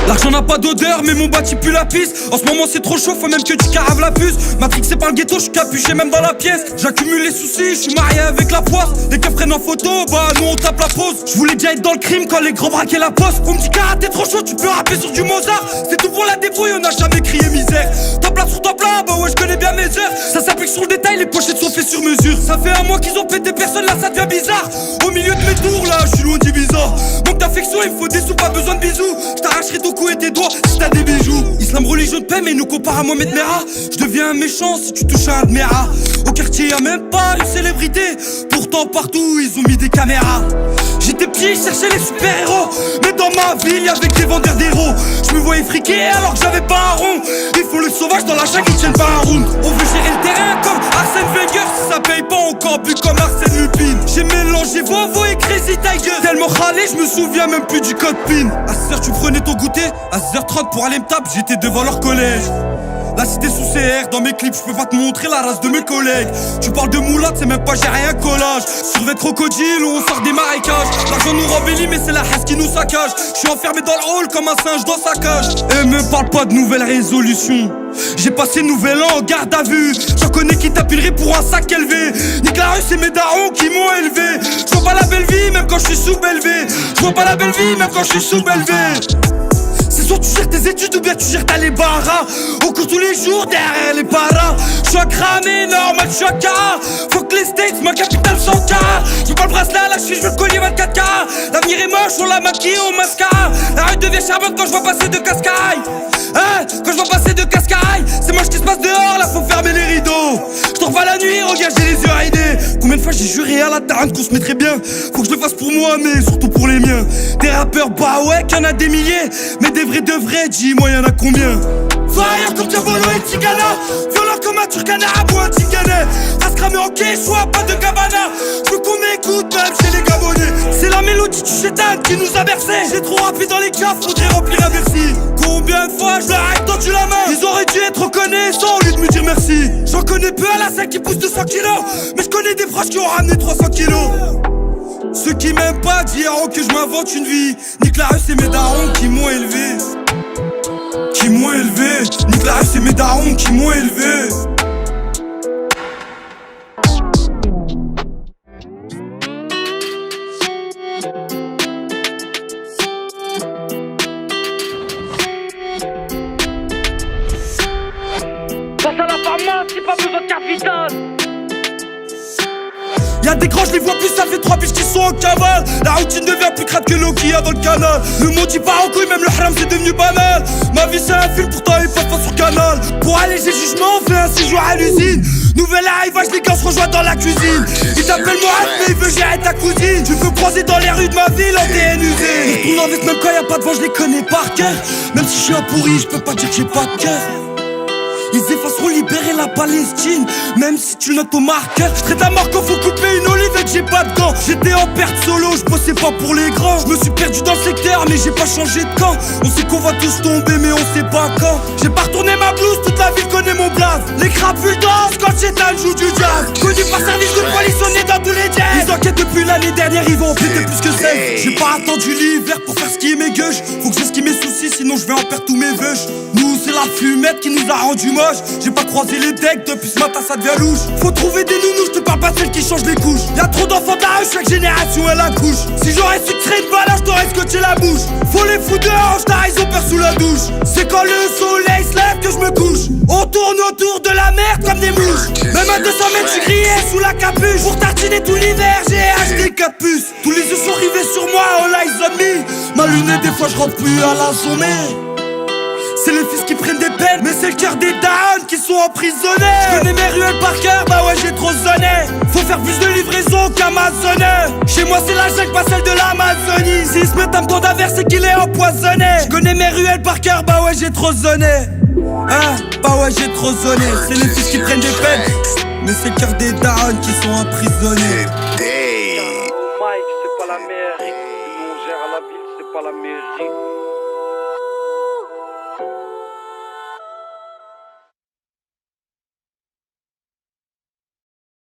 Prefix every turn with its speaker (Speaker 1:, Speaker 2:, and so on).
Speaker 1: L'argent n'a pas d'odeur mais mon bâti pue la piste. En ce moment c'est trop chaud, faut même que tu caraves la puce. Matrix c'est pas le ghetto, j'suis capuché même dans la pièce. J'accumule les soucis, j'suis marié avec la poisse. Les keufs prennent en photo, bah nous on tape la pause. J'voulais déjà être dans le crime quand les gros braquaient la poste. On me dit car t'es trop chaud, tu peux rapper sur du Mozart. C'est tout pour la débrouille, on n'a jamais crié misère. Top là sur top là, bah ouais j'connais bien mes heures. Ça s'applique sur le détail, les pochettes sont faites sur mesure. Ça fait un mois qu'ils ont pété personne, là ça devient bizarre. Au milieu de mes tours là, j'suis loin du bizarre. Manque d'affection, il me faut des sous, pas besoin de bisous. J't'arracherai ton cou et tes doigts si t'as des bijoux. Islam religion de paix mais nous compare à Mohamed Merah. J'deviens un méchant si tu touches à un de mes rats. Au quartier y'a même pas une célébrité. Pourtant partout ils ont mis des caméras. J'étais petit, je cherchais les super-héros. Mais dans ma ville y'avait que des vendeurs d'héros. J'me voyais friquer alors que j'avais pas un rond. Il faut le sauvage dans la jungle, ils tiennent pas un round. On veut gérer le terrain comme Arsène Wenger. Si ça paye pas encore plus comme Arsène Lupin. J'ai mélangé Vovo et Crazy Tiger. Tellement râlé, je me souviens même plus du code PIN. À 16h tu prenais ton goûter, à 16h30 pour aller me taper, j'étais devant leur collège. La cité sous CR, dans mes clips, je peux pas te montrer la race de mes collègues. Tu parles de moulade, c'est même pas j'ai rien collage. Survêt crocodile ou on sort des marécages. L'argent nous embellit mais c'est la haine qui nous saccage. Je suis enfermé dans le hall comme un singe dans sa cage. Et me parle pas de nouvelles résolutions. J'ai passé nouvel an en garde à vue. J'en connais qui t'appuierait pour un sac élevé. Nique la rue, c'est mes darons qui m'ont élevé. Je vois pas la belle vie même quand je suis sous-élevé. Je vois pas la belle vie même quand je suis sous-élevé. C'est soit tu gères tes études ou bien tu gères ta les barras. On court tous les jours derrière les paras. J'suis à cramer, normal, j'suis à K. Faut que les States, ma capitale sans K. J'veux pas le bracelet à la cheville, j'veux le collier 24K. L'avenir est moche, on l'a maquillé au mascara. La rue devient charbonne quand j'vois passer de cascaille. Hein, quand j'vois passer de cascaille. C'est moche qui se passe dehors, là faut fermer les rideaux. J'dors pas la nuit, regarde j'ai les yeux ridés. Combien de fois j'ai juré à la tarane qu'on se mettrait bien. Faut que je le fasse pour moi mais surtout pour les miens. Des rappeurs bah ouais qu'il y en a des milliers. Mais des vrais de vrais, dis-moi y'en a combien? Fire comme Diabolo et Tigana. Violent comme un Turkana ou un Tiganet. À se cramer en quai, soit pas de cabana. J'veux qu'on m'écoute même chez les Gabonais. C'est la mélodie du chétan qui nous a bercé. J'ai trop rappé dans les caves, faudrait remplir un Bercy. Combien de fois je leur ai tendu la main. Ils auraient dû être reconnaissants au lieu de me dire merci. J'en connais peu à la salle qui pousse 200 kilos. Mais je connais des proches qui ont ramené 300 kilos. Ceux qui m'aiment pas diront que je m'invente une vie. Nique la rue, c'est mes darons qui m'ont élevé. Qui m'ont élevé. Nique la rue, c'est mes darons qui m'ont élevé.
Speaker 2: Passe à la pharmacie, pas besoin de capital.
Speaker 1: Y'a des grands, je les vois plus, ça fait 3 biches qui sont en cavale. La routine devient plus crade que l'eau qu'il y a dans le canal. Le mot dit part en couille, même le haram c'est devenu banal. Ma vie c'est un film, pourtant il passe pas sur canal. Pour alléger le jugement, on fait un séjour à l'usine. Nouvel arrivage, les gars se rejoignent dans la cuisine. Il t'appelle Mohamed mais il veut gérer ta cousine. Tu peux croiser dans les rues de ma ville en DN usé. Ils retournent en veste même quand y'a pas de vent, je les connais par cœur. Même si je suis un pourri, je peux pas dire que j'ai pas de cœur. Ils effaceront libérer la Palestine, même si tu notes au marqueur. Je traite à mort quand faut couper une olive et que j'ai pas de gants. J'étais en perte solo, je bossais pas pour les grands. Je me suis perdu dans le secteur mais j'ai pas changé de camp. On sait qu'on va tous tomber mais on sait pas quand. J'ai pas retourné ma blouse, toute la ville connaît mon blaze. Les crapules dansent quand Chétan joue du jazz. Connu par service de police, on est dans tous les jazz. Ils enquêtent depuis l'année dernière, ils vont en péter plus que 16. J'ai pas attendu l'hiver pour faire ce qui est mes gueuches. Faut que j'esquisse mes soucis sinon je vais en perdre tous mes vœux. Nous c'est la fumette qui nous a rendu moche. J'ai pas croisé les decks, depuis ce matin ça devient louche. Faut trouver des nounous, je te parle pas de celles qui changent les couches. Y'a trop d'enfants de la rue, chaque génération elle accouche. Si j'aurais su que serais une valeur, j't'aurais scotché la bouche. Faut les foutre dehors, ils ont peur sous la douche. C'est quand le soleil se lève que je me couche. On tourne autour de la merde comme des mouches. Même à 200 mètres tu grillais sous la capuche. Pour tartiner tout l'hiver j'ai acheté 4 puces. Tous les yeux sont rivés sur moi, all eyes on me. Ma lunette des fois je rentre plus à la journée. C'est les fils qui prennent des peines, mais c'est le cœur des darons qui sont emprisonnés. Je connais mes ruelles par cœur, bah ouais j'ai trop sonné. Faut faire plus de livraisons qu'Amazonais. Chez moi c'est la jungle, pas celle de l'Amazonie. S'ils se mettent un temps d'avers, c'est qu'il est empoisonné. Je connais mes ruelles par cœur, bah ouais j'ai trop sonné. Hein, bah ouais j'ai trop sonné. C'est les fils qui prennent des peines, mais c'est le cœur des darons qui sont emprisonnés.
Speaker 2: Mike, c'est pas la mairie. Nous on gère la ville, c'est pas la mairie.